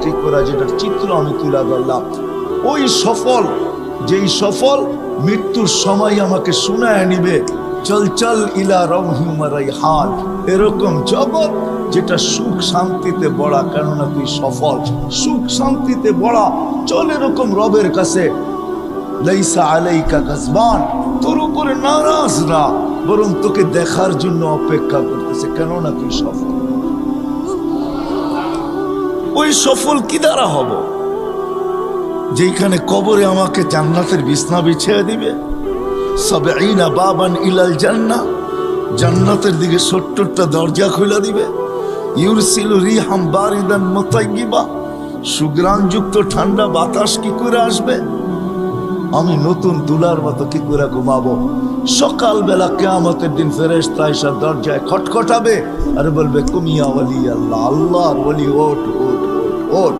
সৃষ্টি করা, যেটার চিত্র আমি তুলে ধরলাম। ওই সফল, যেই সফল মৃত্যুর সময় আমাকে শোনায় নিবে, চল চল ইলা রওহি ওয়া রাইহান, এরকম জগৎ যেটা সুখ শান্তিতে বড়া, কেননা তুই সফল, সুখ শান্তিতে বড়া, চল এরকম রবের কাছে। লাইসা আলাইকা গাজবান, তোর উপরে নারাজ না, বরং তোকে দেখার জন্য অপেক্ষা করতেছে, কেননা তুই সফল। ওই সফল কি দ্বারা হব? যেখানে কবরে আমাকে জান্নাতের বিছনা বিছিয়ে দিবে, সাবঈনা বাবান ইলাল জান্নাহ, জান্নাতের দিকে ৭০টা দরজা খুলে দিবে। ইউরসিলু রিহাম বারিদান মুতাইয়্যিবা, সুগ্রাণযুক্ত ঠান্ডা বাতাস কি করে আসবে? আমি নতুন তুলার মতো কি করে ঘুমাবো? সকালবেলা কিয়ামতের দিন ফেরেশতা এসে দরজায় খটখটাবে আর বলবে কুমিয়া ওয়ালি আল্লাহ, আল্লাহর ওলি, ওঠ ওঠ ওঠ ওঠ।